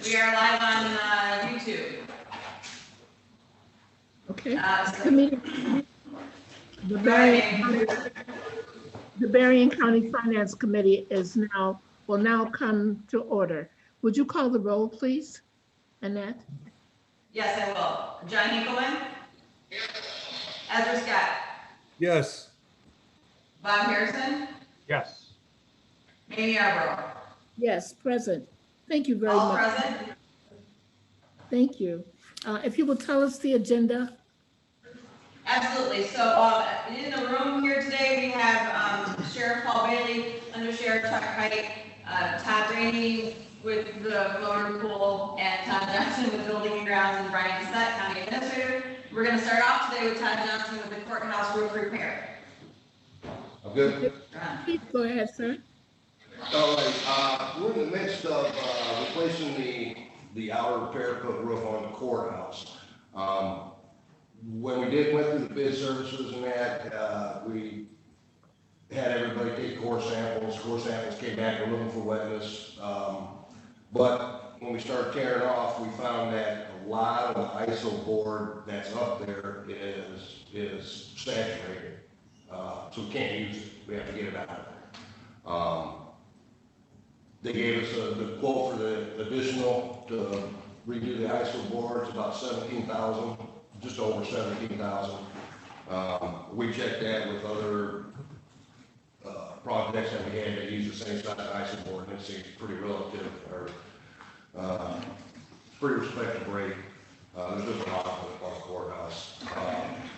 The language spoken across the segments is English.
We are live on YouTube. Okay. So- The meeting, Go ahead, the Berrien County Finance Committee will now come to order. Would you call the roll, please, Annette? Yes, I will. John Hinkleman? Ezra Scott? Yes. Bob Harrison? Yes. Amy Yarborough? Yes, present. Thank you very All much. present? Thank you. If you will tell us the agenda. Absolutely. So in the room here today, we have Sheriff Paul Bailey, Under Sheriff Chuck Height, Todd Rainey with the motor pool, and Todd Johnson with building and grounds, and Brian Cassett, County Administrator. We're going to start off today with Todd Johnson with the courthouse roof repair. I'm good. Please go ahead, sir. All right, we're in the midst of replacing the outer parapet roof on the courthouse. When we went through the bid services and that, we had everybody take core samples. Core samples came back, we're looking for wetness. But when we started tearing off, we found that a lot of the ISO board that's up there is saturated. So we can't use it. We have to get it out of there. They gave us the quote for the additional to redo the ISO boards, about 17,000, just over 17,000. We checked that with other projects that we had that use the same size ISO board, and it seems pretty relative, or pretty respectable rate. There's just a lot of it on the courthouse.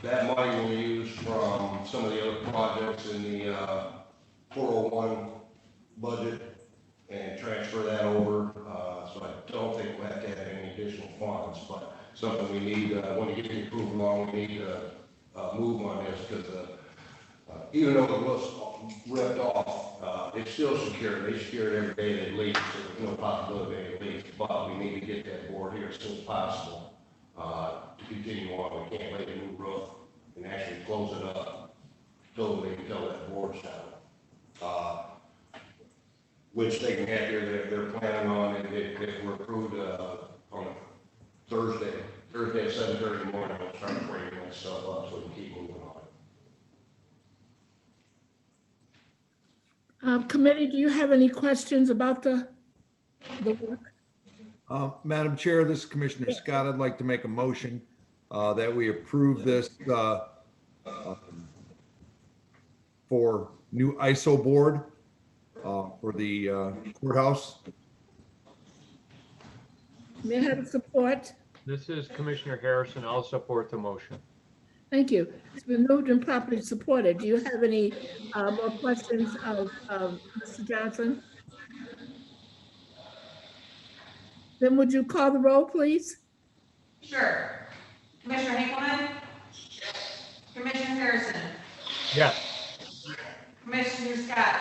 That money we'll use from some of the other projects in the 401 budget and transfer that over. So I don't think we'll have to have any additional funds, but something we need, when we get the approval on, we need to move on this, because even though the roof's ripped off, it's still secure. They secure it every day they leak, so there's no possibility of any leaks, but we need to get that board here as soon as possible to continue on. We can't lay a new roof and actually close it up totally until that board's down. Which they can have here, they're planning on, if we're approved on Thursday at 7:30 in the morning, we'll start bringing that stuff up so we can keep moving on. Committee, do you have any questions about the work? Madam Chair, this is Commissioner Scott. I'd like to make a motion that we approve this for new ISO board for the courthouse. May I have support? This is Commissioner Harrison. I'll support the motion. Thank you. It's been moved and properly supported. Do you have any more questions of Mr. Johnson? Then would you call the roll, please? Sure. Commissioner Hinkleman? Commissioner Harrison? Yes. Commissioner Scott?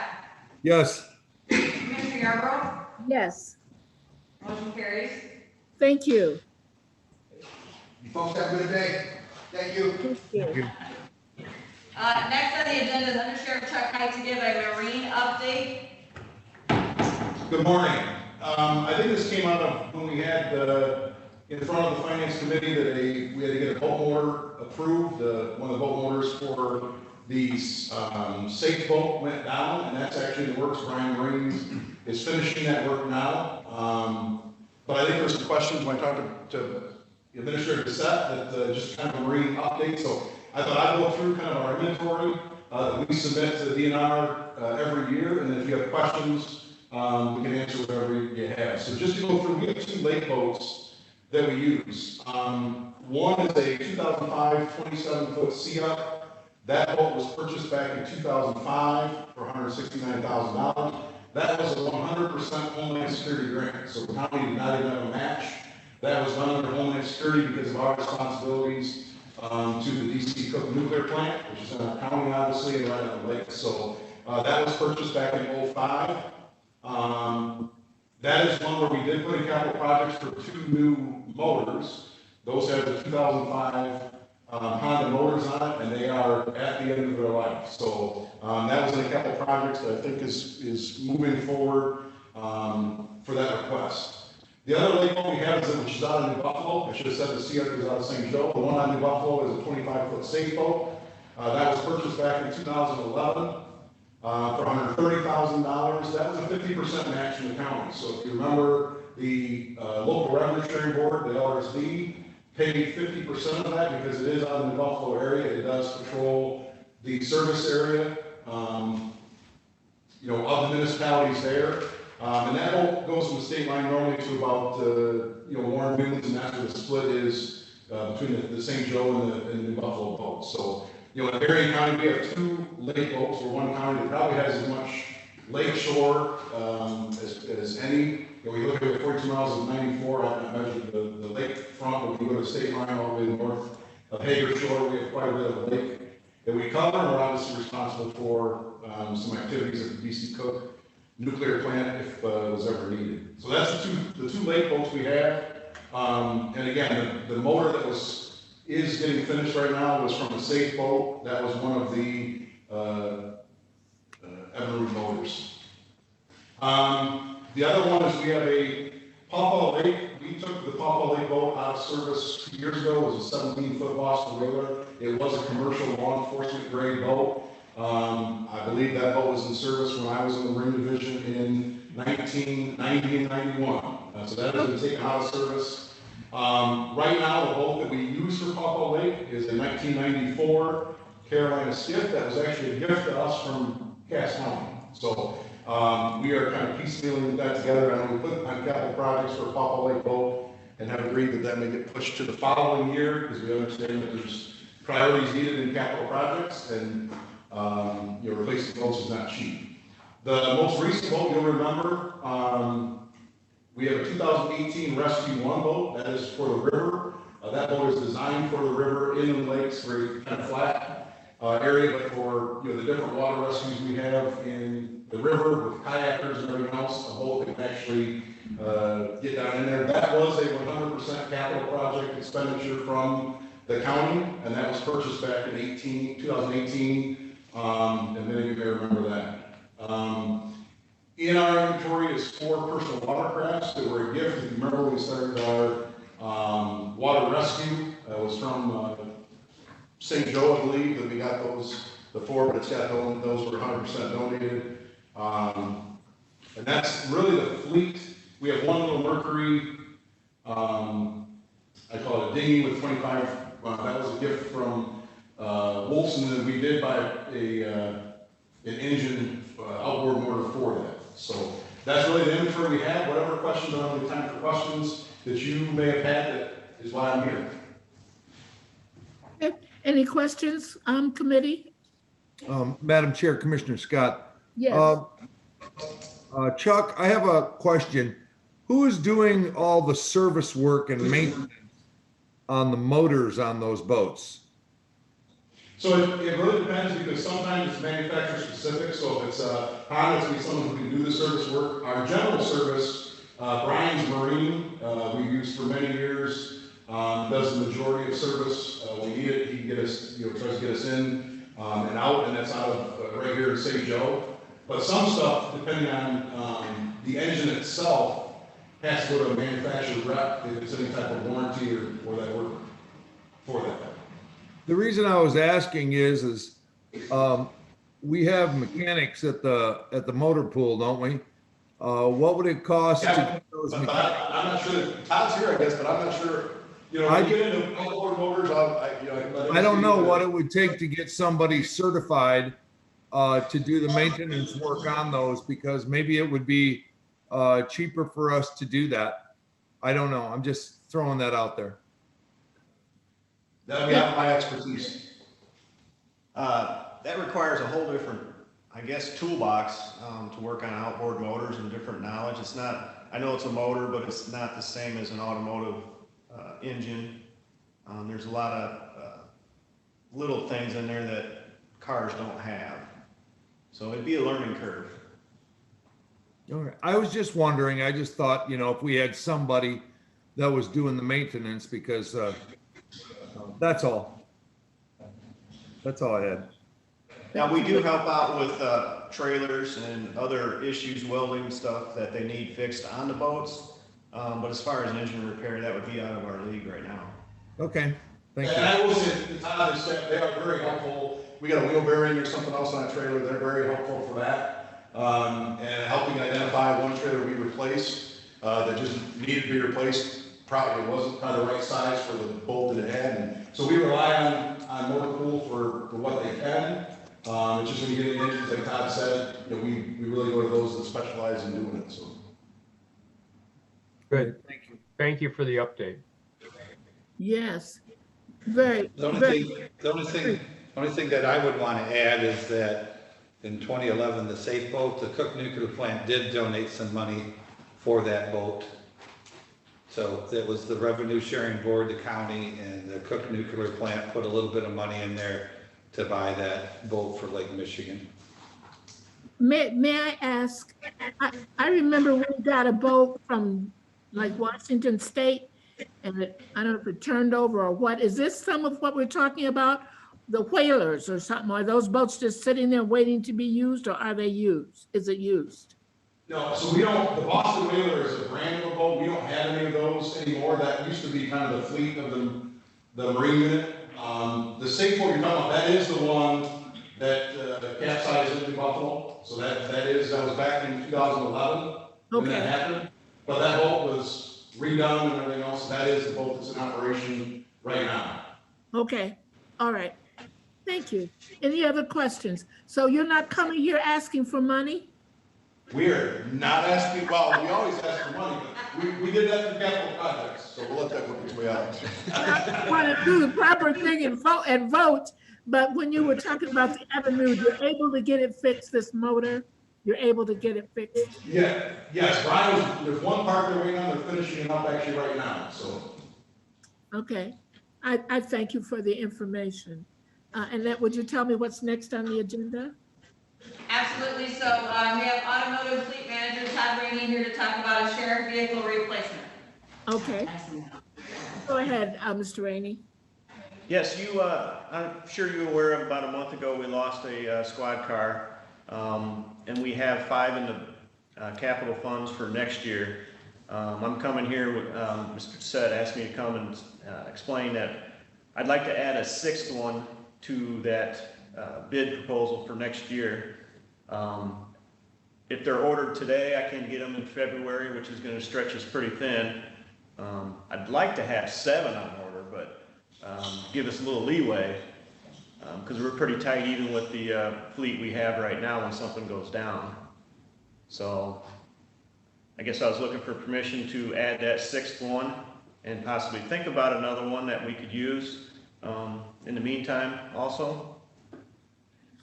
Yes. Commissioner Yarborough? Yes. Motion carries. Thank you. You folks have a good day. Thank you. Thank you. Next on the agenda is Under Sheriff Chuck Height to give a marine update. Good morning. I think this came out of when we had in front of the Finance Committee that we had to get a boat motor approved. One of the boat motors for the safe boat went down, and that's actually the works. Brian Raines is finishing that work now. But I think there's some questions when I talked to Administrator Cassett that just kind of a marine update. So I thought I'd go through kind of our inventory that we submit to the DNR every year, and then if you have questions, we can answer whatever you have. So just to go through, we have 2 lake boats that we use. One is a 2005 27-foot Sea-Up. That boat was purchased back in 2005 for $169,000. That was a 100% Homeland Security grant, so the county did not even have a match. That was done under Homeland Security because of our responsibilities to the DC Cook Nuclear Plant, which is in our county, obviously, and right on the lake. So that was purchased back in 2005. That is one where we did put in capital projects for 2 new motors. Those have the 2005 Honda motors on it, and they are at the end of their life. So that was in a couple projects that I think is moving forward for that request. The other lake boat we have is, which is out of New Buffalo. I should have said the Sea Arctic is out of St. Joe. The one on New Buffalo is a 25-foot safe boat. That was purchased back in 2011 for $130,000. That was a 50% match from the county. So if you remember, the local revenue sharing board, the LRSD, paid 50% of that because it is out in the Buffalo area. It does patrol the service area, you know, of the municipalities there. And that boat goes from the state line normally to about, you know, Warren Wheelings, and that's where the split is between the St. Joe and the New Buffalo boats. So, you know, in Berrien County, we have 2 lake boats. We're one county that probably has as much lake shore as any. You know, we look at 42 miles of 94, I measured the lake front, but when you go to the state line all the way north of Hager Shore, we have quite a bit of lake that we cover, and we're obviously responsible for some activities at the BC Cook nuclear plant if it was ever needed. So that's the two lake boats we have. And again, the motor that is getting finished right now was from a safe boat. That was one of the Evinrude motors. The other one is we have a Pawpaw Lake. We took the Pawpaw Lake boat out of service 2 years ago. It was a 17-foot Boston whaler. It was a commercial law enforcement grade boat. I believe that boat was in service when I was in the Marine Division in 1990 and 91. So that has been taken out of service. Right now, the boat that we use for Pawpaw Lake is a 1994 Carolina skiff that was actually a gift to us from Cass County. So we are kind of piecemealing that together, and we put on capital projects for a Pawpaw Lake boat and have agreed that that may get pushed to the following year because we understand that there's priorities needed in capital projects, and you know, replacing boats is not cheap. The most recent boat you'll remember, we have a 2018 Rescue 1 boat that is for the river. That boat is designed for the river, inland lakes, very kind of flat area, but for, you know, the different water rescues we have in the river with kayakers and everything else, a boat that can actually get down in there. That was a 100% capital project expenditure from the county, and that was purchased back in 2018. And many of you may remember that. In our inventory is 4 personal watercrafts that were a gift. If you remember when we started our water rescue, it was from St. Joe, I believe, that we got those, the 4, but it's got those were 100% donated. And that's really the fleet. We have one little Mercury, I call it a dinghy with 25, that was a gift from Wolfson, and we did buy an engine outboard motor for that. So that's really the inventory we have. Whatever questions, I don't have time for questions that you may have had, that is why I'm here. Okay. Any questions, committee? Madam Chair, Commissioner Scott. Yes. Chuck, I have a question. Who is doing all the service work and maintenance on the motors on those boats? So it really depends, because sometimes it's manufacturer specific. So if it's Honda, it's going to be someone who can do the service work. Our general service, Brian's Marine, we've used for many years, does the majority of service. We need it. He can get us, you know, tries to get us in and out, and that's out of right here in St. Joe. But some stuff, depending on the engine itself, has to go to a manufacturer rep if it's any type of warranty or that work for that. The reason I was asking is we have mechanics at the motor pool, don't we? What would it cost to get those But mechanics? I'm not sure. Todd's here, I guess, but I'm not sure. You know, when you get into outboard motors, I don't know what it would take to get somebody certified to do the maintenance work on those, because maybe it would be cheaper for us to do that. I don't know. I'm just throwing that out there. That would be out of my expertise. That requires a whole different, I guess, toolbox to work on outboard motors and different knowledge. It's not, I know it's a motor, but it's not the same as an automotive engine. There's a lot of little things in there that cars don't have. So it'd be a learning curve. All right. I was just wondering, I just thought, you know, if we had somebody that was doing the maintenance, because that's all. That's all I had. Now, we do help out with trailers and other issues, welding stuff that they need fixed on the boats. But as far as engine repair, that would be out of our league right now. Okay, thank And you. I will say, the Todd and Steph, they are very helpful. We got a wheel bearing or something else on a trailer, they're very helpful for that. And helping identify one trailer we replaced, that just needed to be replaced, probably wasn't kind of the right size for the bolt that it had. And so we rely on Motor Pool for what they can. It's just when you get into engines, like Todd said, you know, we really go to those that specialize in doing it, so. Good. Thank you. Thank you for the update. Yes, very, The only very, only thing that I would want to add is that in 2011, the Safe Boat, the Cook Nuclear Plant did donate some money for that boat. So it was the Revenue Sharing Board, the county, and the Cook Nuclear Plant put a little bit of money in there to buy that boat for Lake Michigan. may I ask, I remember we got a boat from like Washington State, and I don't know if it turned over or what. Is this some of what we're talking about? The whalers or something? Are those boats just sitting there waiting to be used, or are they used? Is it used? No, so we don't, the Boston Whaler is a brand new boat, we don't have any of those anymore, that used to be kind of the fleet of the Marine unit. The Safe Boat you're talking about, that is the one that capsized in Buffalo, so that was back in 2011 when that Okay, happened. But that boat was redone and everything else, that is the boat that's in operation right now. okay, all right. Thank you. Any other questions? So you're not coming here asking for money? We're not asking, well, we always ask for money, but we did that for capital projects, so we'll let that work its way out. I want to do the proper thing and vote, but when you were talking about the Avenue, you're able to get it fixed, this motor? You're able to get it fixed? Yeah, yes, Brian, there's one part they're waiting on, they're finishing it up actually right now, so. Okay, I thank you for the information. Annette, would you tell me what's next on the agenda? Absolutely. So we have Automotive Fleet Manager Todd Rainey here to talk about a sheriff vehicle replacement. Okay, go ahead, Mr. Rainey. Yes, I'm sure you're aware of about a month ago, we lost a squad car. And we have 5 in the capital funds for next year. I'm coming here, Mr. Sett asked me to come and explain that I'd like to add a 6th one to that bid proposal for next year. If they're ordered today, I can get them in February, which is gonna stretch us pretty thin. I'd like to have 7 on order, but give us a little leeway, because we're pretty tight even with the fleet we have right now when something goes down. So I guess I was looking for permission to add that 6th one and possibly think about another one that we could use in the meantime also.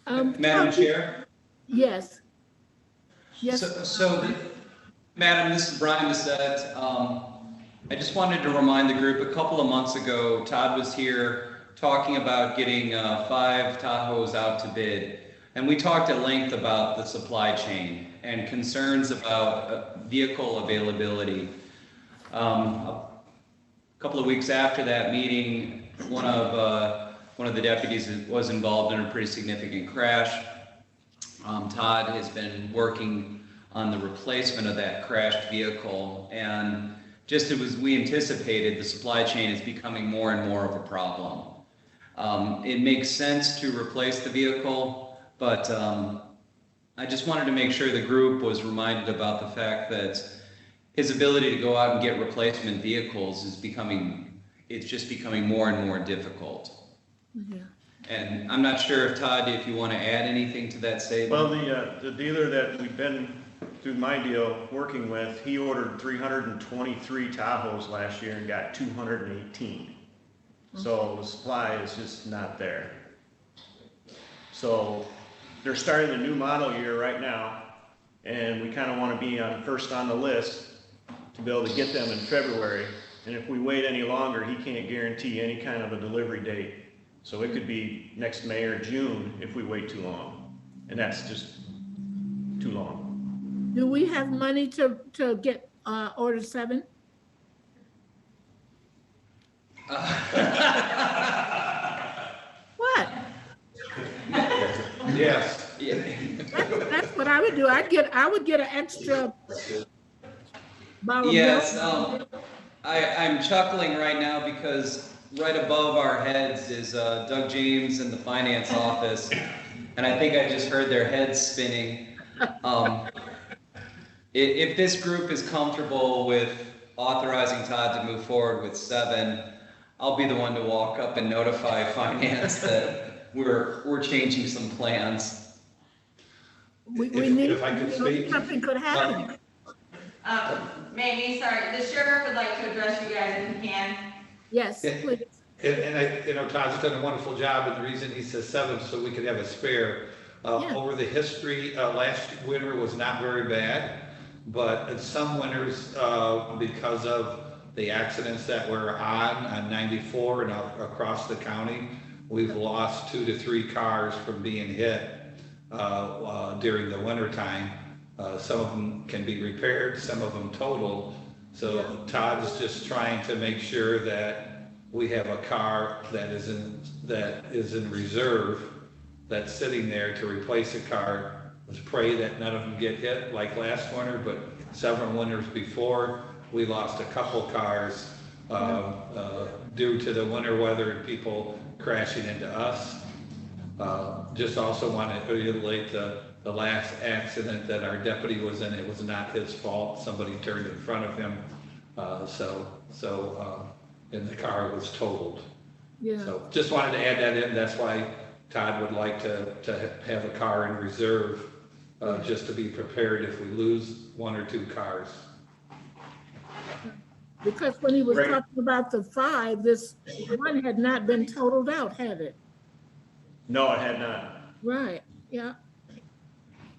Madam Chair? Yes. Yes, Madam, this is Brian Bissett. I just wanted to remind the group, a couple of months ago, Todd was here talking about getting 5 Tahoes out to bid. And we talked at length about the supply chain and concerns about vehicle availability. A couple of weeks after that meeting, one of the deputies was involved in a pretty significant crash. Todd has been working on the replacement of that crashed vehicle, and just as we anticipated, the supply chain is becoming more and more of a problem. It makes sense to replace the vehicle, but I just wanted to make sure the group was reminded about the fact that his ability to go out and get replacement vehicles is just becoming more and more difficult. yeah. And I'm not sure if Todd, if you want to add anything to that statement. Well, the dealer that we've been through my deal working with, he ordered 323 Tahoes last year and got 218. So the supply is just not there. So they're starting the new model year right now, and we kind of want to be first on the list to be able to get them in February. And if we wait any longer, he can't guarantee any kind of a delivery date. So it could be next May or June if we wait too long, and that's just too long. Do we have money to get order 7? What? Yes. Yeah. That's what I would do. I would get an extra Borrow Yes, milk? I'm chuckling right now because right above our heads is Doug James in the finance office, and I think I just heard their heads spinning. Um, if this group is comfortable with authorizing Todd to move forward with 7, I'll be the one to walk up and notify finance that we're changing some plans. We If need, I could speak. something could happen. Mamie, sorry, the sheriff would like to address you guys if he can. Yes, Yeah. please. And Todd's done a wonderful job, and the reason he says 7, so we could have a spare. Yeah. Over the history, last winter was not very bad, but in some winters, because of the accidents that were on 94 and across the county, we've lost 2 to 3 cars from being hit during the winter time. Some of them can be repaired, some of them totaled. So Todd is just trying to make sure that we have a car that is in reserve, that's sitting there to replace a car. Let's pray that none of them get hit like last winter, but several winters before, we lost a couple cars due to the winter weather and people crashing into us. Just also want to reiterate the last accident that our deputy was in. It was not his fault. Somebody turned in front of him. And the car was totaled. Yeah. So just wanted to add that in. That's why Todd would like to have a car in reserve, just to be prepared if we lose 1 or 2 cars. Because when he was Right. talking about the 5, this one had not been totaled out, had it? No, it had not. Right, yeah.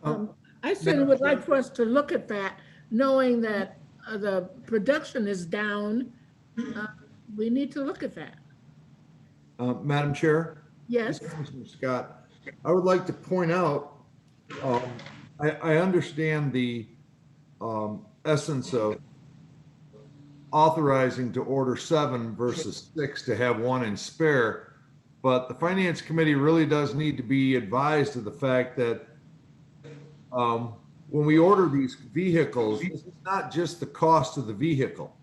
Um, I certainly would like for us to look at that, knowing that the production is down. We need to look at that. Madam Chair? Yes, Commissioner Scott, I would like to point out, I understand the essence of authorizing to order 7 versus 6 to have 1 in spare, but the Finance Committee really does need to be advised of the fact that when we order these vehicles, it's not just the cost of the vehicle.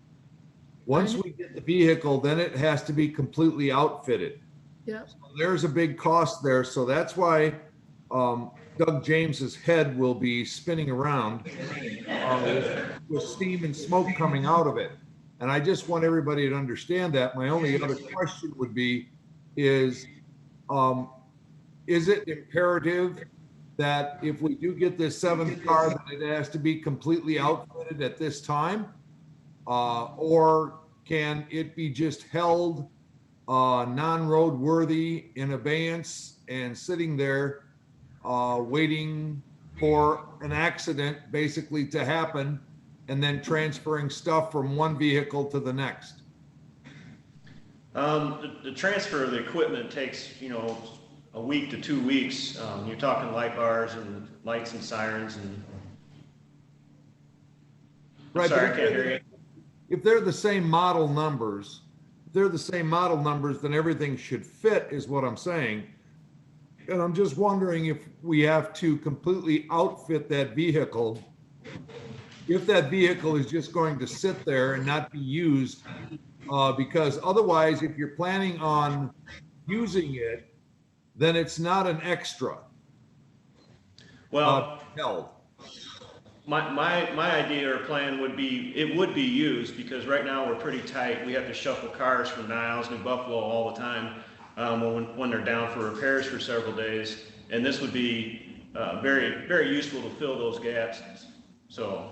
Once we get the vehicle, then it has to be completely outfitted. yeah, There's a big cost there, so that's why Doug James's head will be spinning around with steam and smoke coming out of it. And I just want everybody to understand that. My only other question would be, is it imperative that if we do get this 7th car, that it has to be completely outfitted at this time? Or can it be just held non-road worthy in abeyance and sitting there waiting for an accident basically to happen and then transferring stuff from one vehicle to the next? The transfer of the equipment takes, a week to 2 weeks. You're talking light bars and lights and sirens and. Right, Sorry, I but can't hear you. if they're the same model numbers, then everything should fit, is what I'm saying. And I'm just wondering if we have to completely outfit that vehicle, if that vehicle is just going to sit there and not be used, because otherwise, if you're planning on using it, then it's not an extra. Well, Held. my idea or plan would be, it would be used because right now we're pretty tight. We have to shuffle cars from Niles, New Buffalo all the time when they're down for repairs for several days. And this would be very, very useful to fill those gaps. So.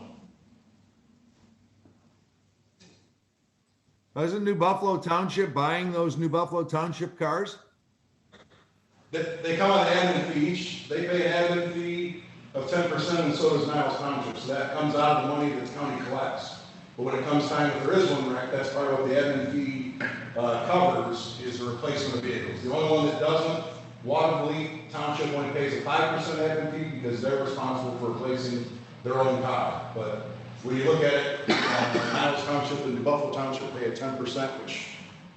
Isn't New Buffalo Township buying those New Buffalo Township cars? They come on an admin fee each, they pay an admin fee of 10%, and so does Niles Township, so that comes out of the money that the county collects. But when it comes time, if there is one wreck, that's part of what the admin fee covers, is the replacement of vehicles. The only one that doesn't, Waterville Township only pays a 5% admin fee because they're responsible for replacing their own car. But when you look at it, Niles Township and New Buffalo Township pay a 10%, which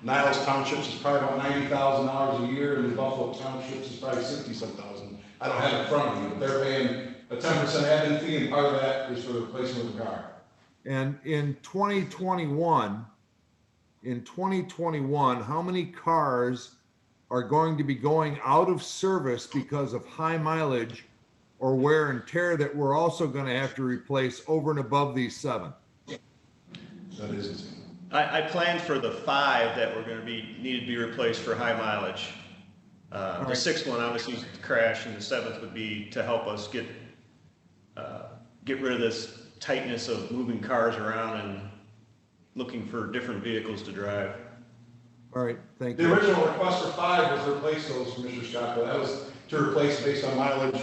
Niles Townships is probably about $90,000 a year, and New Buffalo Townships is probably $60-some thousand. I don't have it in front of me, but they're paying a 10% admin fee, and part of that is for the replacement of the car. And in 2021, how many cars are going to be going out of service because of high mileage or wear and tear that we're also going to have to replace over and above these 7? That is, I planned for the 5 that were gonna be, needed to be replaced for high mileage. The right. 6th one obviously is to crash, and the 7th would be to help us get rid of this tightness of moving cars around and looking for different vehicles to drive. All right, thank the you. original request for 5 was to replace those, Commissioner Scott, but that was to replace based on mileage.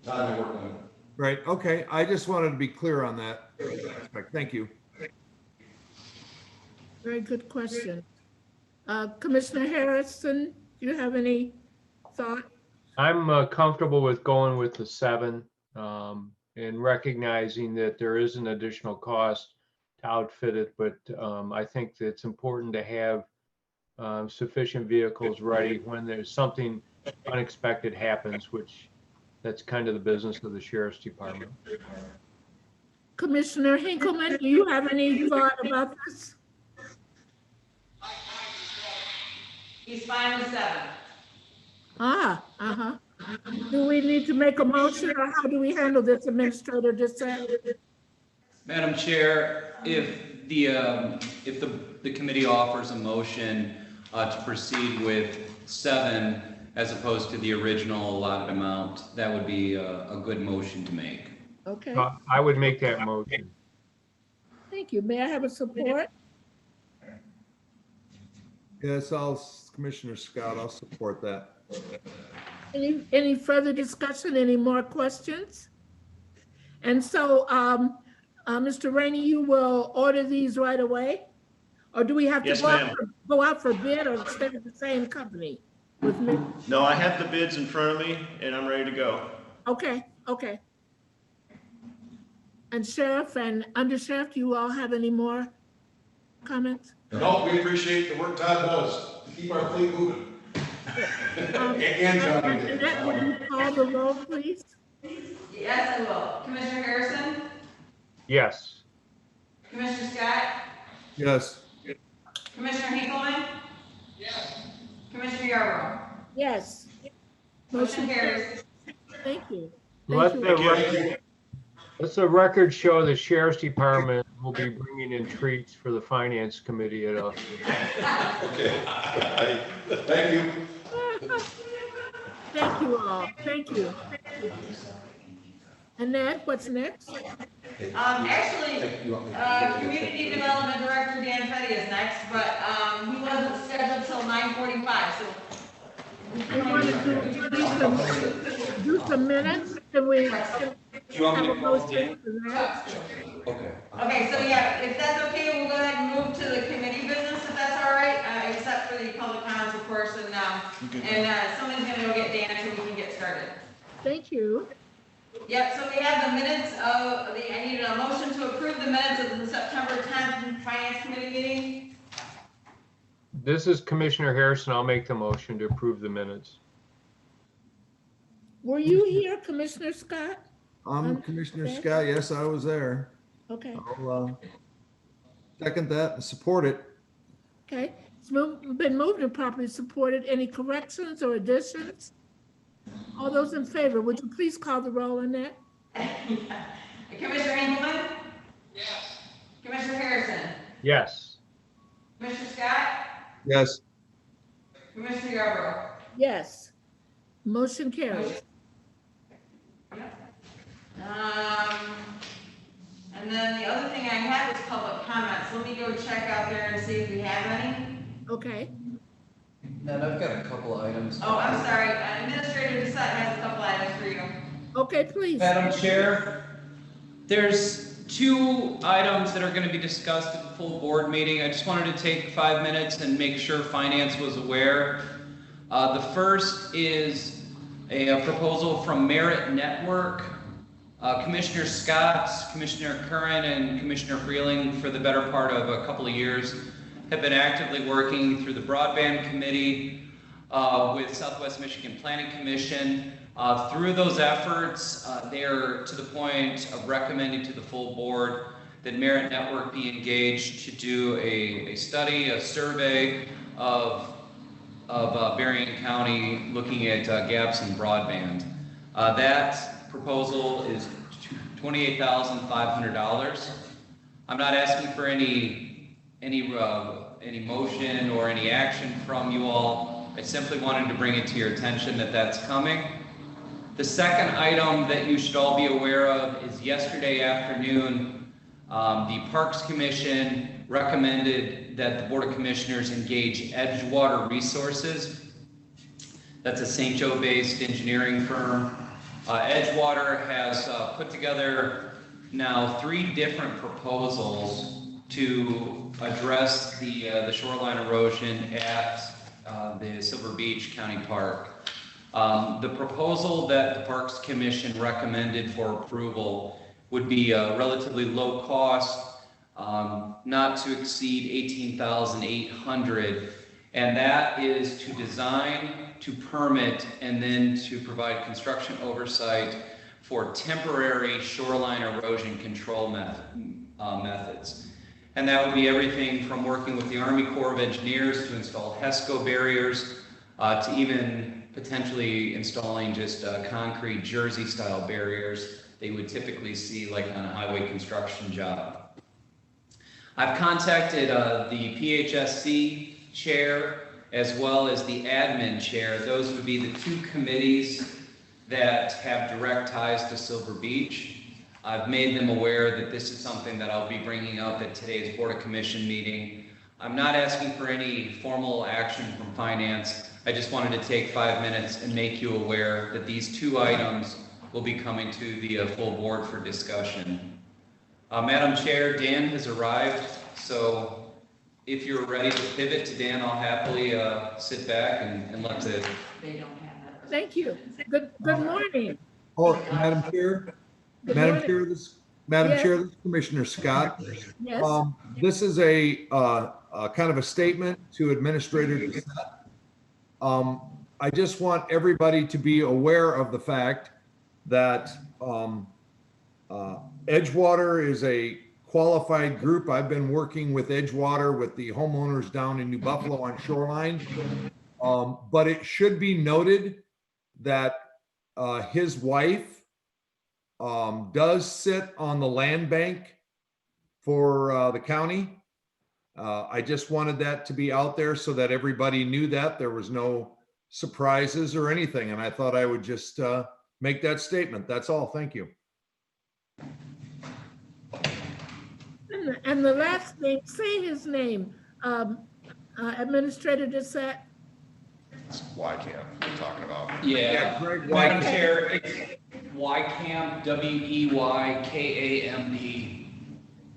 Todd and I worked on it. Right, okay, I just wanted to be clear on that aspect. Thank you. Very good question. Commissioner Harrison, do you have any thought? I'm comfortable with going with the 7, and recognizing that there is an additional cost to outfit it, but I think that it's important to have sufficient vehicles ready when there's something unexpected happens, which that's kind of the business of the sheriff's department. Commissioner Hinkleman, do you have any thought about this? He's fine with 7. Do we need to make a motion, or how do we handle this, Administrator DeSette? Madam Chair, if the committee offers a motion to proceed with 7 as opposed to the original allotted amount, that would be a good motion to make. Okay, I would make that motion. thank you. May I have a support? Yes, Commissioner Scott, I'll support that. Any further discussion, any more questions? And so, Mr. Rainey, you will order these right away? Or do we have to Yes, go out for bid, or stay with the same company with me? No, I have the bids in front of me, and I'm ready to go. Okay. And Sheriff and Undersheriff, do you all have any more comments? No, we appreciate the work Todd does to keep our fleet moving. And John. Annette, would you call the roll, please? Yes, I will. Commissioner Harrison? Yes. Commissioner Scott? Yes, Commissioner Hinkleman? Yes. Commissioner Yarborough? Yes. Motion carries. Thank you. Let Thank the record show the sheriff's department will be bringing in treats for the finance committee at us. Okay. Thank you. Thank you all. Thank you. Annette, what's next? Actually, Community Development Director Dan Fetty is next, but he wasn't scheduled till 9:45, so. We want to do some minutes, can we have a motion for that? Okay, so yeah, if that's okay, we'll go ahead and move to the committee business, if that's all right, except for the public comments, of course, and somebody's gonna go get Dan so we can get started. Thank you. Yep, so we have the minutes of I need a motion to approve the minutes of the September 10th Finance Committee meeting. This is Commissioner Harrison. I'll make the motion to approve the minutes. Were you here, Commissioner Scott? Commissioner Scott, yes, I was there. Okay, I'll second that and support it. okay. It's been moved and properly supported. Any corrections or additions? All those in favor, would you please call the roll, Annette? Commissioner Hinkleman? Yes. Commissioner Harrison? Yes. Commissioner Scott? Yes, Commissioner Yarborough? Yes. Motion carries. And then the other thing I had was public comments. Let me go check out there and see if we have any. Okay. And I've got a couple of items. Oh, I'm sorry. Administrator DeSette has a couple items for you. Okay, please. Madam Chair, there's 2 items that are going to be discussed at the full board meeting. I just wanted to take 5 minutes and make sure finance was aware. The first is a proposal from Merit Network. Commissioner Scott, Commissioner Curran, and Commissioner Freeling, for the better part of a couple of years, have been actively working through the Broadband Committee with Southwest Michigan Planning Commission. Through those efforts, they are to the point of recommending to the full board that Merit Network be engaged to do a study, a survey of Berrien County looking at gaps in broadband. That proposal is $28,500. I'm not asking for any motion or any action from you all. I simply wanted to bring it to your attention that that's coming. The second item that you should all be aware of is yesterday afternoon, the Parks Commission recommended that the Board of Commissioners engage Edgewater Resources. That's a St. Joe-based engineering firm. Edgewater has put together now 3 different proposals to address the shoreline erosion at the Silver Beach County Park. The proposal that the Parks Commission recommended for approval would be relatively low cost, not to exceed $18,800, and that is to design, to permit, and then to provide construction oversight for temporary shoreline erosion control methods. And that would be everything from working with the Army Corps of Engineers to install HESCO barriers, to even potentially installing just concrete Jersey-style barriers that you would typically see like on a highway construction job. I've contacted the PHSC chair as well as the admin chair. Those would be the 2 committees that have direct ties to Silver Beach. I've made them aware that this is something that I'll be bringing up at today's Board of Commission meeting. I'm not asking for any formal action from finance. I just wanted to take 5 minutes and make you aware that these 2 items will be coming to the full board for discussion. Madam Chair, Dan has arrived, so if you're ready to pivot to Dan, I'll happily sit back and let the... They don't have that. Thank you. Good morning. Oh, Madam Chair, Good Madam morning. Chair, this is Commissioner Scott. Yes, This is a kind of a statement to Administrator Doucette. I just want everybody to be aware of the fact that Edgewater is a qualified group. I've been working with Edgewater with the homeowners down in New Buffalo on Shoreline. But it should be noted that his wife does sit on the land bank for the county. I just wanted that to be out there so that everybody knew that there was no surprises or anything. And I thought I would just make that statement. That's all. Thank you. and the last name, say his name, Administrator Doucette. It's YCAM we're talking about. Yeah, Greg Madam Wycamp. Chair, it's YCAMP, WEYKAMP.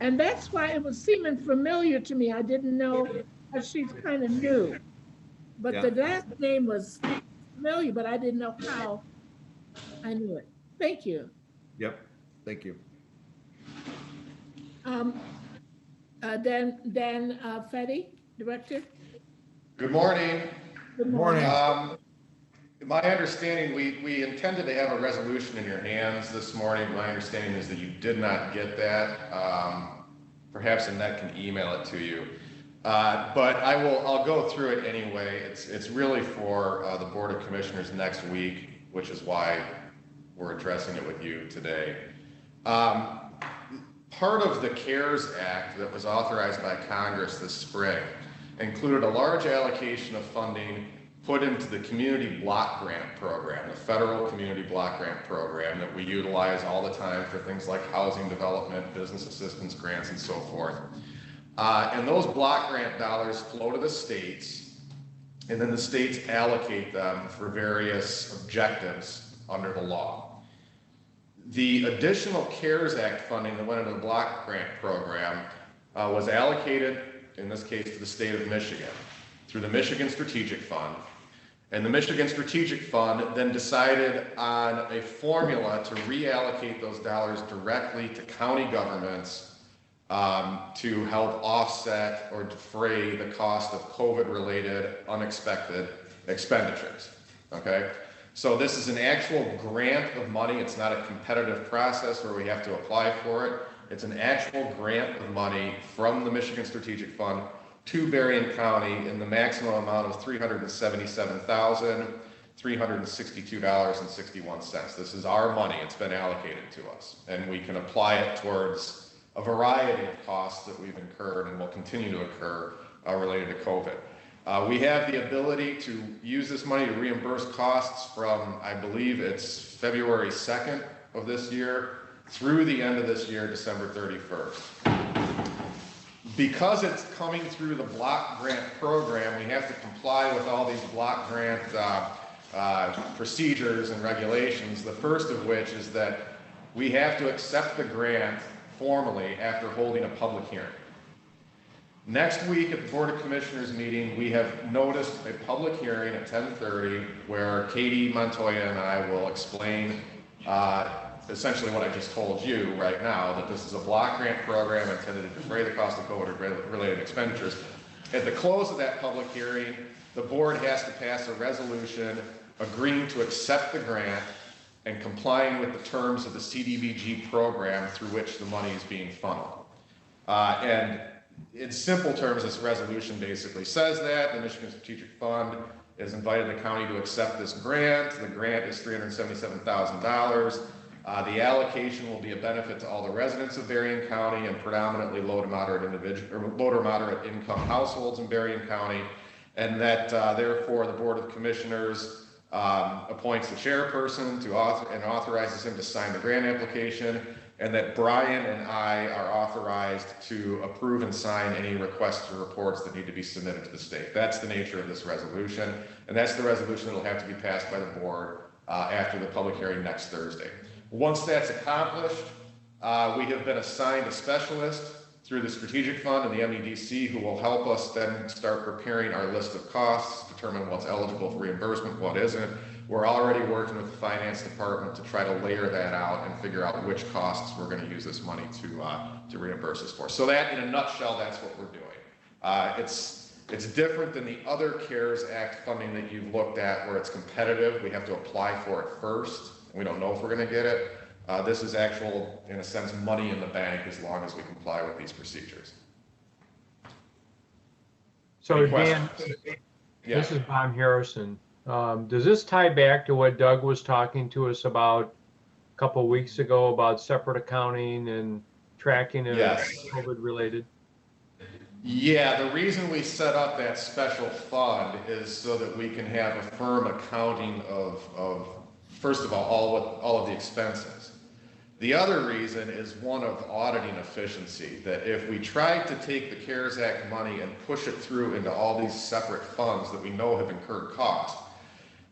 And that's why it was seeming familiar to me. I didn't know, she's kind of new. But the last name was familiar, but I didn't know how I knew it. Thank you. Yep. Thank you. Dan Fetty, Director. Good morning. Good Morning. My understanding, we intended to have a resolution in your hands this morning. My understanding is that you did not get that. Perhaps Annette can email it to you. But I'll go through it anyway. It's really for the Board of Commissioners next week, which is why we're addressing it with you today. Part of the CARES Act that was authorized by Congress this spring included a large allocation of funding put into the Community Block Grant Program, the federal Community Block Grant Program that we utilize all the time for things like housing development, business assistance grants, and so forth. And those block grant dollars flow to the states, and then the states allocate them for various objectives under the law. The additional CARES Act funding that went into the block grant program was allocated, in this case, to the state of Michigan through the Michigan Strategic Fund. And the Michigan Strategic Fund then decided on a formula to reallocate those dollars directly to county governments to help offset or defray the cost of COVID-related unexpected expenditures, okay? So this is an actual grant of money. It's not a competitive process where we have to apply for it. It's an actual grant of money from the Michigan Strategic Fund to Berrien County in the maximum amount of $377,362.61. This is our money. It's been allocated to us, and we can apply it towards a variety of costs that we've incurred and will continue to occur related to COVID. We have the ability to use this money to reimburse costs from, I believe it's February 2nd of this year through the end of this year, December 31st. Because it's coming through the block grant program, we have to comply with all these block grant procedures and regulations. The first of which is that we have to accept the grant formally after holding a public hearing. Next week at the Board of Commissioners meeting, we have noticed a public hearing at 10:30 where Katie Montoya and I will explain essentially what I just told you right now, that this is a block grant program intended to defray the cost of COVID-related expenditures. At the close of that public hearing, the board has to pass a resolution agreeing to accept the grant and complying with the terms of the CDBG program through which the money is being funneled. And in simple terms, this resolution basically says that the Michigan Strategic Fund has invited the county to accept this grant. The grant is $377,000. The allocation will be a benefit to all the residents of Berrien County and predominantly low to moderate income households in Berrien County, and that therefore the Board of Commissioners appoints the chairperson and authorizes him to sign the grant application, and that Brian and I are authorized to approve and sign any requests or reports that need to be submitted to the state. That's the nature of this resolution, and that's the resolution that will have to be passed by the board after the public hearing next Thursday. Once that's accomplished, we have been assigned a specialist through the Strategic Fund and the MEDC who will help us then start preparing our list of costs, determine what's eligible for reimbursement, what isn't. We're already working with the finance department to try to layer that out and figure out which costs we're going to use this money to reimburse us for. So that, in a nutshell, that's what we're doing. It's different than the other CARES Act funding that you've looked at where it's competitive. We have to apply for it first. We don't know if we're going to get it. This is actual, in a sense, money in the bank as long as we comply with these procedures. So Dan, this is Bob Harrison. Does this tie back to what Doug was talking to us about a couple of weeks ago about separate accounting and tracking of COVID related? Yeah, the reason we set up that special fund is so that we can have a firm accounting of first of all of the expenses. The other reason is one of auditing efficiency, that if we tried to take the CARES Act money and push it through into all these separate funds that we know have incurred costs,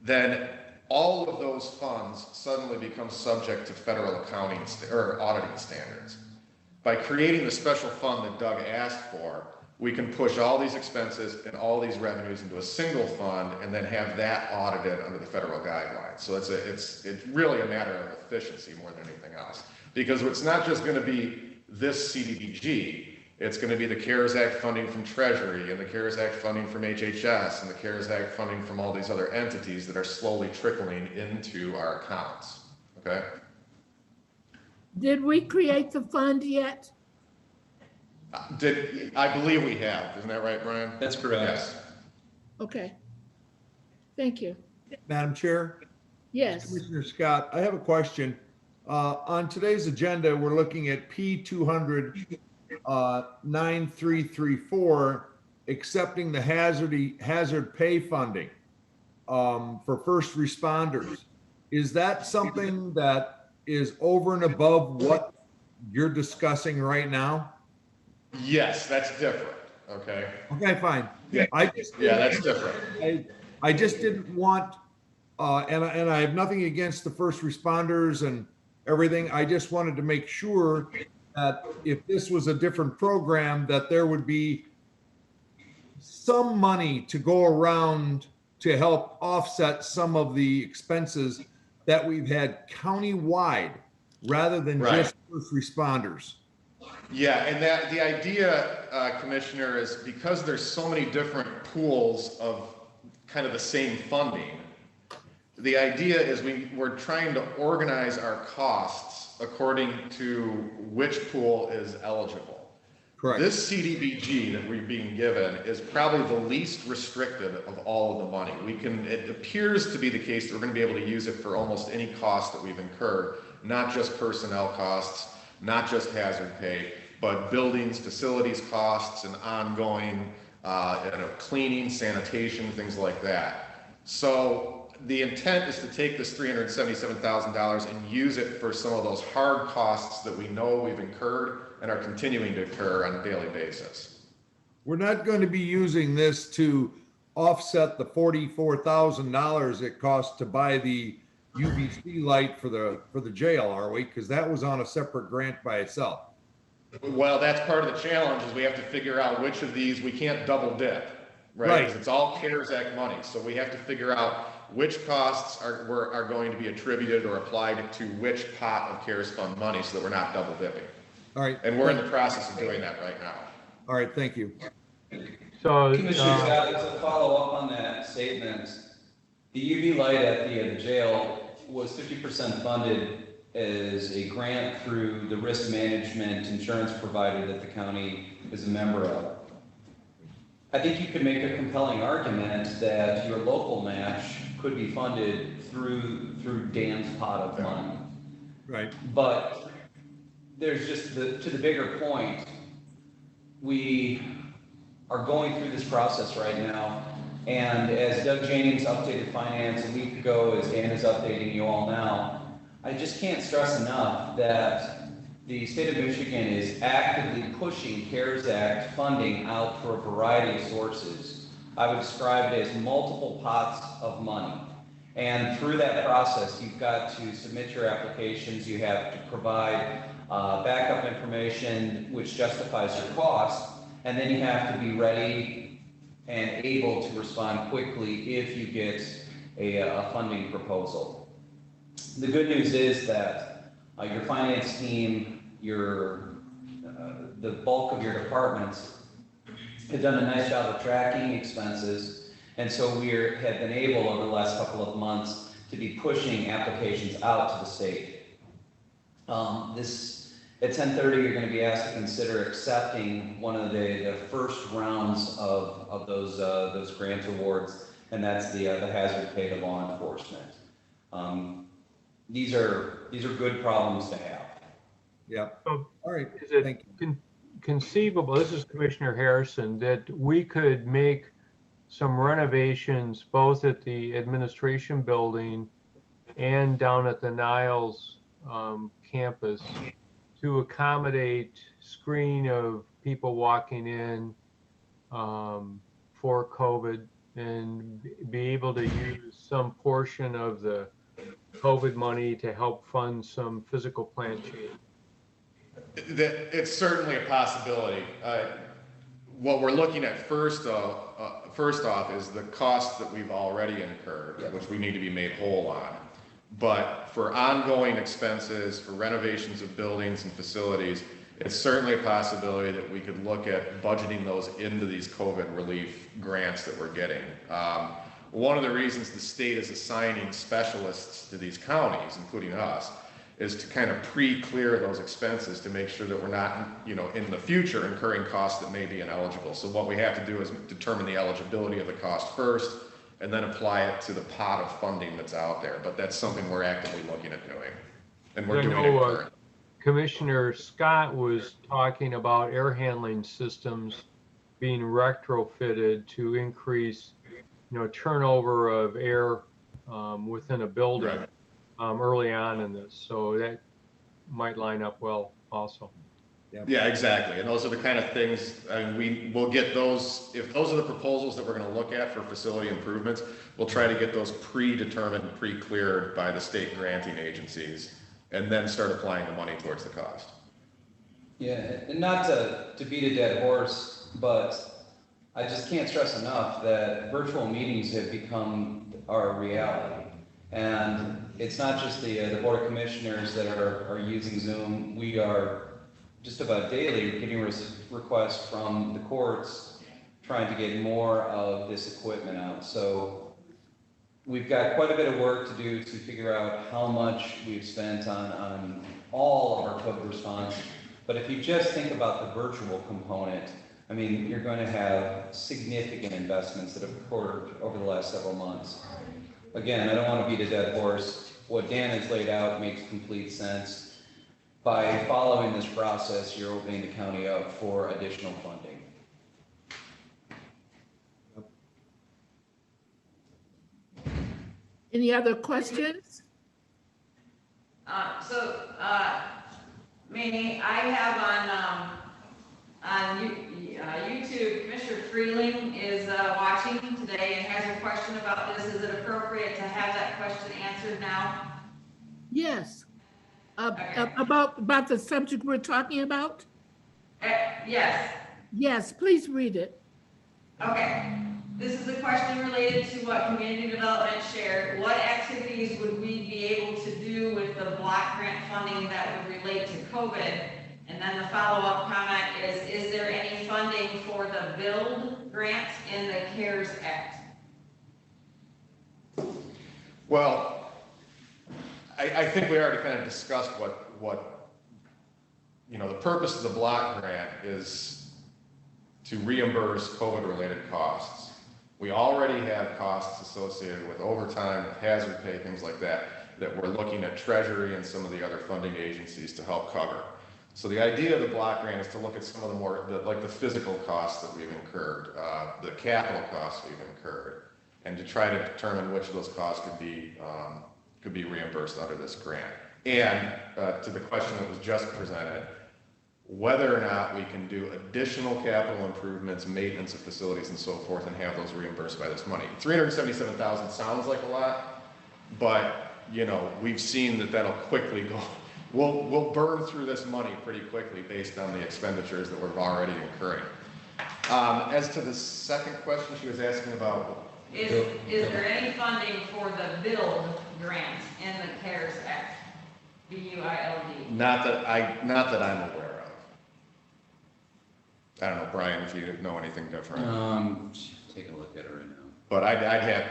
then all of those funds suddenly become subject to federal accounting or auditing standards. By creating the special fund that Doug asked for, we can push all these expenses and all these revenues into a single fund and then have that audited under the federal guidelines. So it's really a matter of efficiency more than anything else. Because it's not just going to be this CDBG, it's going to be the CARES Act funding from Treasury and the CARES Act funding from HHS and the CARES Act funding from all these other entities that are slowly trickling into our accounts. Okay? Did we create the fund yet? I believe we have. Isn't that right, Brian? That's correct. Yes. Okay. Thank you. Madam Chair? Yes. Commissioner Scott, I have a question. On today's agenda, we're looking at P200 9334, accepting the hazard pay funding for first responders. Is that something that is over and above what you're discussing right now? Yes, that's different. Okay. Okay, fine. Yeah. That's different. I just didn't want, and I have nothing against the first responders and everything. I just wanted to make sure that if this was a different program, that there would be some money to go around to help offset some of the expenses that we've had countywide rather than just first responders. Yeah, and that the idea, Commissioner, is because there's so many different pools of kind of the same funding, the idea is we're trying to organize our costs according to which pool is eligible. Correct. This CDBG that we're being given is probably the least restricted of all of the money. It appears to be the case that we're going to be able to use it for almost any cost that we've incurred, not just personnel costs, not just hazard pay, but buildings, facilities costs, and ongoing cleaning, sanitation, things like that. So the intent is to take this $377,000 and use it for some of those hard costs that we know we've incurred and are continuing to occur on a daily basis. We're not going to be using this to offset the $44,000 it costs to buy the UVC light for the jail, are we? Because that was on a separate grant by itself. Well, that's part of the challenge is we have to figure out which of these we can't double dip, right? Right. 'Cause it's all CARES Act money. So we have to figure out which costs are going to be attributed or applied to which pot of CARES fund money so that we're not double dipping. All right. And we're in the process of doing that right now. All right, thank you. So, Commissioner Scott, to follow up on that statement, the UV light at the jail was 50% funded as a grant through the risk management insurance provider that the county is a member of. I think you could make a compelling argument that your local match could be funded through Dan's pot of money. Right. But there's just to the bigger point, we are going through this process right now. And as Doug Jennings updated finance a week ago, as Dan is updating you all now, I just can't stress enough that the state of Michigan is actively pushing CARES Act funding out for a variety of sources. I would describe it as multiple pots of money. And through that process, you've got to submit your applications, you have to provide backup information which justifies your cost, and then you have to be ready and able to respond quickly if you get a funding proposal. The good news is that your finance team, the bulk of your departments have done a nice job of tracking expenses, and so we have been able over the last couple of months to be pushing applications out to the state. At 10:30, you're going to be asked to consider accepting one of the first rounds of those grant awards, and that's the hazard pay to law enforcement. These are good problems to have. Yeah. So All right. is it Thank you. conceivable, this is Commissioner Harrison, that we could make some renovations both at the administration building and down at the Niles campus to accommodate screening of people walking in for COVID and be able to use some portion of the COVID money to help fund some physical plant change? It's certainly a possibility. What we're looking at first off is the costs that we've already incurred, which we need to be made whole on. But for ongoing expenses, for renovations of buildings and facilities, it's certainly a possibility that we could look at budgeting those into these COVID relief grants that we're getting. One of the reasons the state is assigning specialists to these counties, including us, is to kind of pre-clear those expenses to make sure that we're not, in the future incurring costs that may be ineligible. So what we have to do is determine the eligibility of the cost first, and then apply it to the pot of funding that's out there. But that's something we're actively looking at doing, and we're doing it currently. Commissioner Scott was talking about air handling systems being retrofitted to increase, turnover of air within a building early on in this. So that might line up well also. Yeah, exactly. And those are the kind of things, we will get those, if those are the proposals that we're going to look at for facility improvements, we'll try to get those predetermined, pre-cleared by the state granting agencies, and then start applying the money towards the cost. Yeah, and not to beat a dead horse, but I just can't stress enough that virtual meetings have become our reality. And it's not just the Board of Commissioners that are using Zoom. We are just about daily getting requests from the courts trying to get more of this equipment out. So we've got quite a bit of work to do to figure out how much we've spent on all of our COVID response. But if you just think about the virtual component, I mean, you're going to have significant investments that have occurred over the last several months. Again, I don't want to beat a dead horse. What Dan has laid out makes complete sense. By following this process, you're opening the county up for additional funding. Any other questions? Manny, I have on YouTube, Commissioner Freeling is watching today and has a question about this. Is it appropriate to have that question answered now? Yes. Okay. About the subject we're talking about? Yes. Yes, please read it. Okay. This is a question related to what community development shared. What activities would we be able to do with the block grant funding that would relate to COVID? And then the follow-up comment is there any funding for the BUILD grant in the CARES Act? Well, I think we already kind of discussed what the purpose of the block grant is to reimburse COVID-related costs. We already have costs associated with overtime, hazard pay, things like that we're looking at Treasury and some of the other funding agencies to help cover. So the idea of the block grant is to look at some of the more, like the physical costs that we've incurred, the capital costs we've incurred, and to try to determine which of those costs could be reimbursed under this grant. And to the question that was just presented, whether or not we can do additional capital improvements, maintenance of facilities and so forth, and have those reimbursed by this money. $377,000 sounds like a lot, but we've seen that that'll quickly go. We'll burn through this money pretty quickly based on the expenditures that we're already incurring. As to the second question she was asking about. Is there any funding for the BUILD grant in the CARES Act? BUILD. Not that I'm aware of. I don't know, Brian, if you know anything different. Take a look at it right now. But I'd have,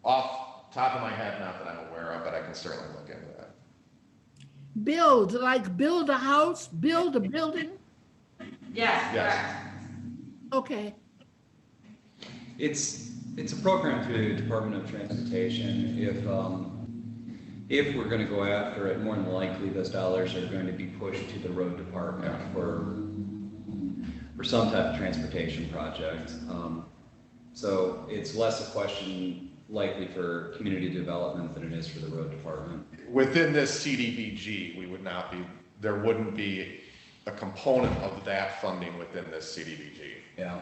off top of my head, not that I'm aware of, but I can certainly look into that. Build, like build a house, build a building? Yes, Yes. correct. Okay. It's a program through the Department of Transportation. If we're going to go after it, more than likely those dollars are going to be pushed to the road department for some type of transportation project. So it's less a question likely for community development than it is for the road department. Within this CDBG, there wouldn't be a component of that funding within this CDBG. Yeah.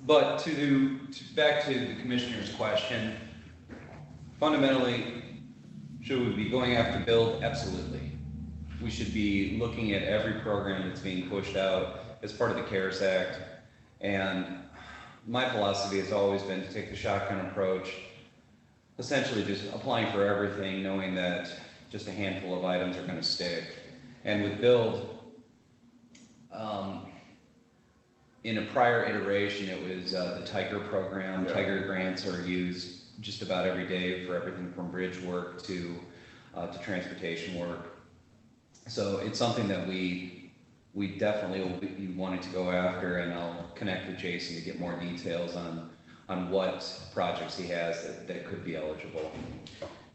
But back to the commissioner's question, fundamentally, should we be going after BUILD? Absolutely. We should be looking at every program that's being pushed out as part of the CARES Act. And my philosophy has always been to take the shotgun approach, essentially just applying for everything, knowing that just a handful of items are going to stick. And with BUILD, in a prior iteration, it was the Tiger program. Yeah. Tiger grants are used just about every day for everything from bridge work to transportation work. So it's something that we definitely will be wanting to go after, and I'll connect with Jason to get more details on what projects he has that could be eligible.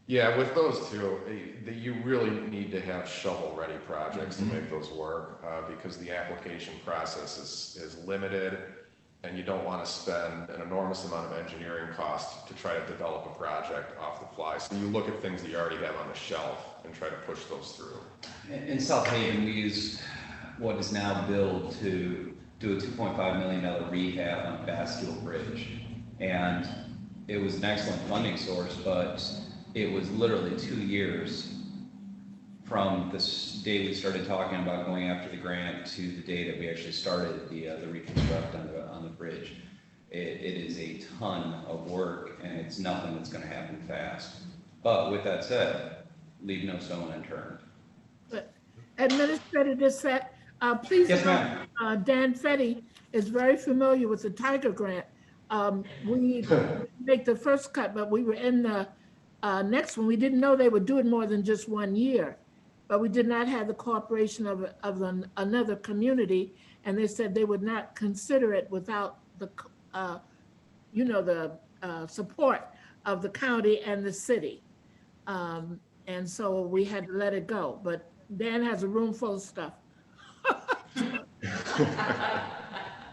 Yeah, with those two, you really need to have shovel-ready projects to make those work because the application process is limited, and you don't want to spend an enormous amount of engineering cost to try to develop a project off the fly. So you look at things that you already have on the shelf and try to push those through. In South Haven, we used what is now BUILD to do a $2.5 million rehab on Bastille Bridge, and it was an excellent funding source, but it was literally 2 years from the day we started talking about going after the grant to the day that we actually started the reconstruct on the bridge. It is a ton of work, and it's nothing that's going to happen fast. But with that said, leave no stone unturned. Administrator Dissett, please Yes, note, Dan Fetty is very familiar with the Tiger grant. we make the first cut, but we were in the next one. We didn't know they would do it more than just 1 year, but we did not have the cooperation of another community, and they said they would not consider it without the, the support of the county and the city. And so we had to let it go, but Dan has a room full of stuff.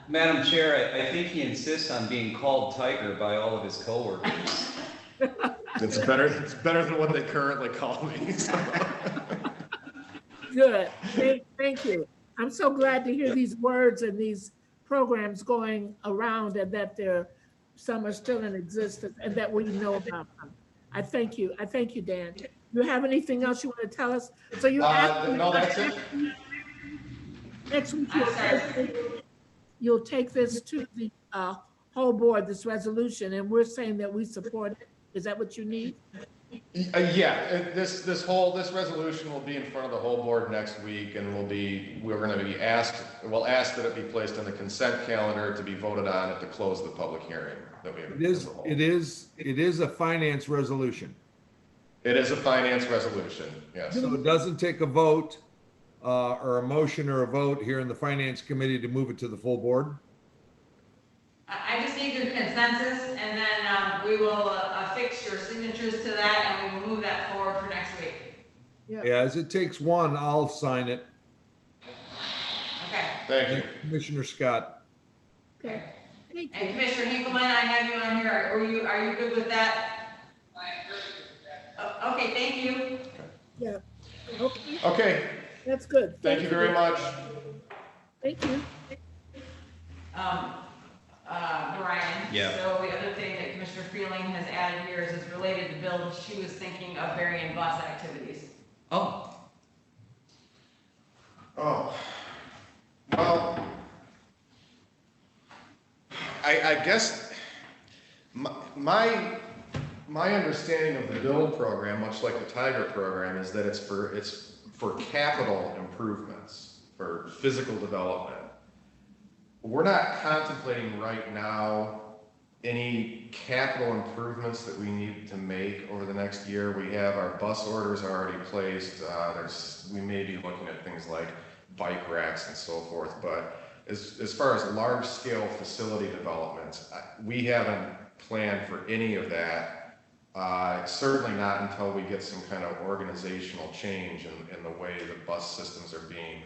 Madam Chair, I think he insists on being called Tiger by all of his coworkers. It's better than what they currently call me. So. Good, thank you. I'm so glad to hear these words and these programs going around, and that some are still in existence and that we know about them. I thank you, Dan. You have anything else you want to tell us? So you No, that's it. Next week, you'll take this to the whole board, this resolution, and we're saying that we support it. Is that what you need? Yeah, this resolution will be in front of the whole board next week, and we'll ask that it be placed on the consent calendar to be voted on at the close of the public hearing that we have. It is a finance resolution. It is a finance resolution, yes. So it doesn't take a vote or a motion or a vote here in the finance committee to move it to the full board. I just need your consensus, and then we will affix your signatures to that, and we will move that forward for next week. Yeah, as it takes one, I'll sign it. Okay. Thank you. Commissioner Scott. Okay, thank And you. Commissioner Hinkleman, I have you on here. Are you good with that? Okay, thank you. Yeah, okay, Okay, that's good. thank you very much. Thank you. Brian. Yeah. So the other thing that Commissioner Freeling has added here is it's related to Bill. She was thinking of varying bus activities. Oh, Oh, well, I guess my understanding of the build program, much like the Tiger program, is that it's for capital improvements, for physical development. We're not contemplating right now any capital improvements that we need to make over the next year. We have our bus orders already placed. We may be looking at things like bike racks and so forth, but as far as large scale facility developments, we haven't planned for any of that. Certainly not until we get some kind of organizational change in the way the bus systems are being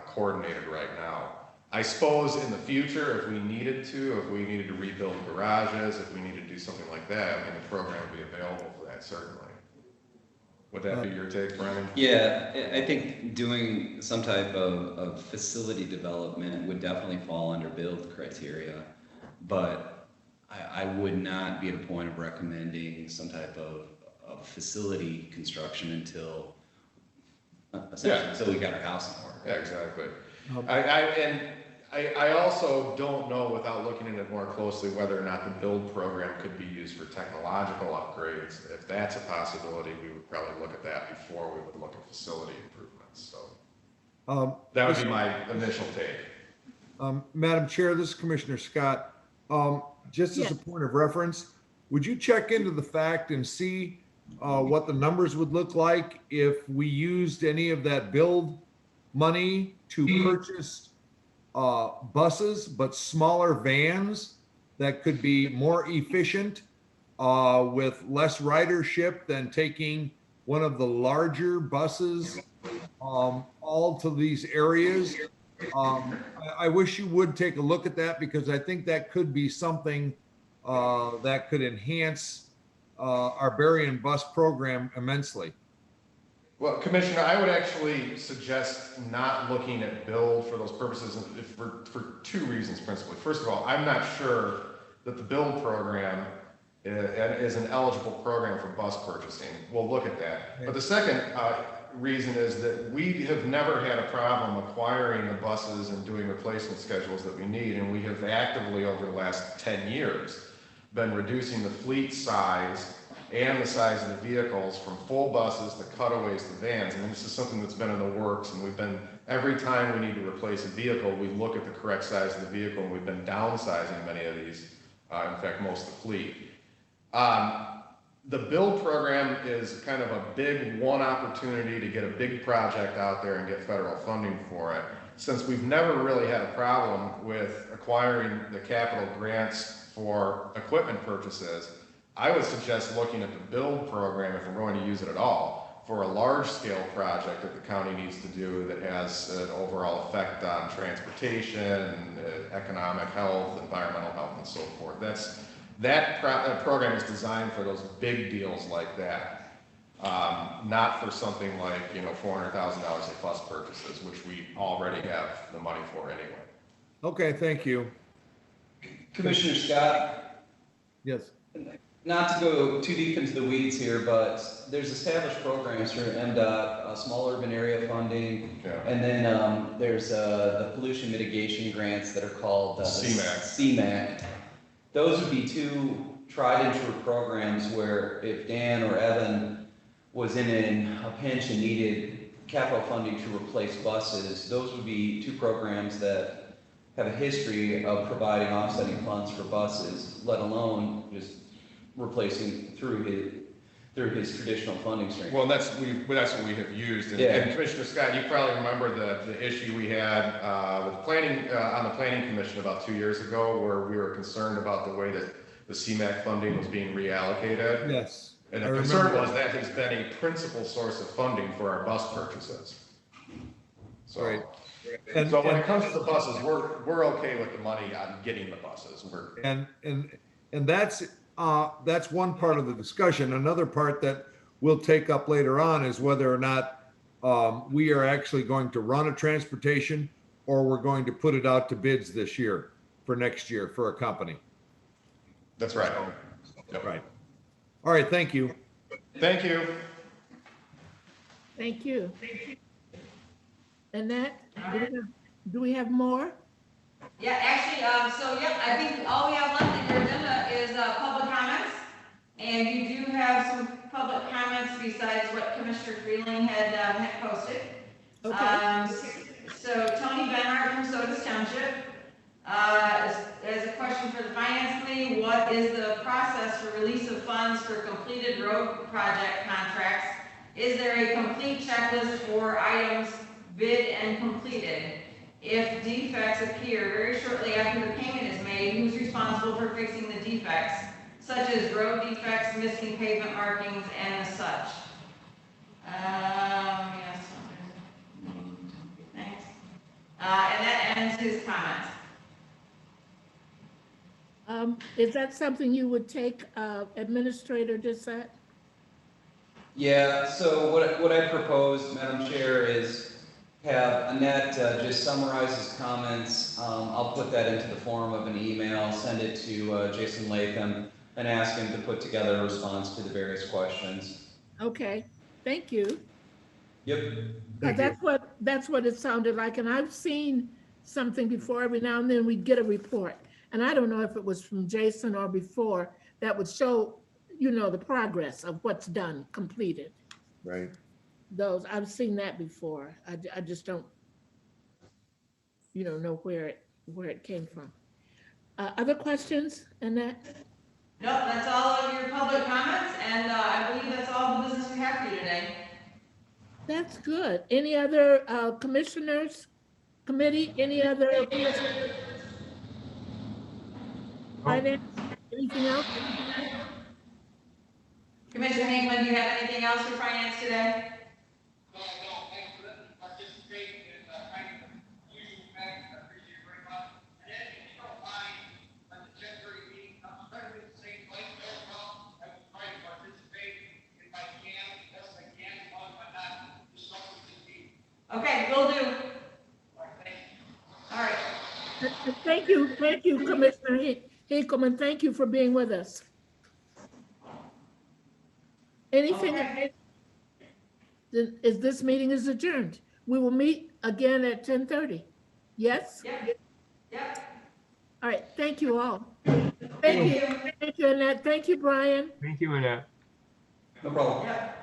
coordinated right now. I suppose in the future, if we needed to rebuild garages, if we need to do something like that, I mean, the program would be available for that, certainly. Would that be your take, Brian? yeah, I think doing some type of facility development would definitely fall under build criteria, but I would not be at a point of recommending some type of facility construction until we got our house in order. Yeah, exactly. I also don't know, without looking at it more closely, whether or not the build program could be used for technological upgrades. If that's a possibility, we would probably look at that before we would look at facility improvements. So that would be my initial take. Madam Chair, this is Commissioner Scott. Just as a point of reference, would you check into the fact and see what the numbers would look like if we used any of that build money to purchase buses, but smaller vans that could be more efficient with less ridership than taking one of the larger buses all to these areas? I wish you would take a look at that, because I think that could be something that could enhance our Berrien bus program immensely. Well, Commissioner, I would actually suggest not looking at build for those purposes for two reasons principally. First of all, I'm not sure that the build program is an eligible program for bus purchasing. We'll look at that. But the second reason is that we have never had a problem acquiring the buses and doing replacement schedules that we need, and we have actively over the last 10 years been reducing the fleet size and the size of the vehicles from full buses to cutaways to vans. I mean, this is something that's been in the works, and every time we need to replace a vehicle, we look at the correct size of the vehicle, and we've been downsizing many of these in fact, most of the fleet. The build program is kind of a big one opportunity to get a big project out there and get federal funding for it. Since we've never really had a problem with acquiring the capital grants for equipment purchases, I would suggest looking at the build program if we're going to use it at all for a large scale project that the county needs to do that has an overall effect on transportation, economic health, environmental health, and so forth. That program is designed for those big deals like that, not for something like, you know, $400,000 of bus purchases, which we already have the money for anyway. Okay, thank you. Commissioner Scott, Yes. not to go too deep into the weeds here, but there's established programs for MDOT, small urban area funding, Yeah. and then there's the pollution mitigation grants that are called CMAQ. Those would be two tried and true programs where if Dan or Evan was in a pinch and needed capital funding to replace buses, those would be two programs that have a history of providing offsetting funds for buses, let alone just replacing through his traditional funding stream. Well, that's what we have used. And, Yeah. and Commissioner Scott, you probably remember the issue we had with planning on the Planning Commission about 2 years ago, where we were concerned about the way that the CMAQ funding was being reallocated. Yes. And I the concern remember was that has been a principal source of funding for our bus purchases. So, Right. so when it comes to the buses, we're okay with the money on getting the buses. And that's one part of the discussion. Another part that we'll take up later on is whether or not we are actually going to run a transportation or we're going to put it out to bids this year for next year for a company. That's right. Yep. Right. All right, thank you. Thank you. Thank you. Annette, do we have more? Yeah, actually, I think all we have left in your agenda is, public comments. And you do have some public comments besides what Commissioner Freeling had posted. Okay. So Tony Benhart from Sodas Township, as a question for the Finance Committee, what is the process for release of funds for completed road project contracts? Is there a complete checklist for items bid and completed? If defects appear very shortly after the payment is made, who's responsible for fixing the defects, such as road defects, missing pavement markings, and as such? Yes. Thanks. And that ends his comments. Is that something you would take, Administrator Dissett? Yeah, so what I proposed, Madam Chair, is have Annette just summarize his comments. I'll put that into the form of an email, send it to Jason Latham, and ask him to put together a response to the various questions. Okay, thank you. Yep. That's what it sounded like, and I've seen something before. Every now and then we get a report, and I don't know if it was from Jason or before, that would show, you know, the progress of what's done, completed. Right. Those, I've seen that before. I just don't, you know where it came from. Other questions, Annette? Nope, that's all of your public comments, and I believe that's all the business we have for you today. That's good. Any other commissioners, committee, any other? Finance, anything else? Commissioner Hinkman, do you have anything else for finance today? No, thanks for letting me participate in kind of usual facts. I appreciate it very much. And then if you don't mind, when the 10:30 meeting comes, try to be the same place. I will try to participate if I can, best I can, as long as I'm not disrupting the meeting. Okay, will do. All right, thank you. All right. Thank you, Commissioner Hinkleman. Thank you for being with us. Anything? Okay. Is this meeting is adjourned? We will meet again at 10:30. Yes? Yep. All right, thank you all. Thank you, Annette. Thank you, Brian. Thank you, Annette. No problem. Yep.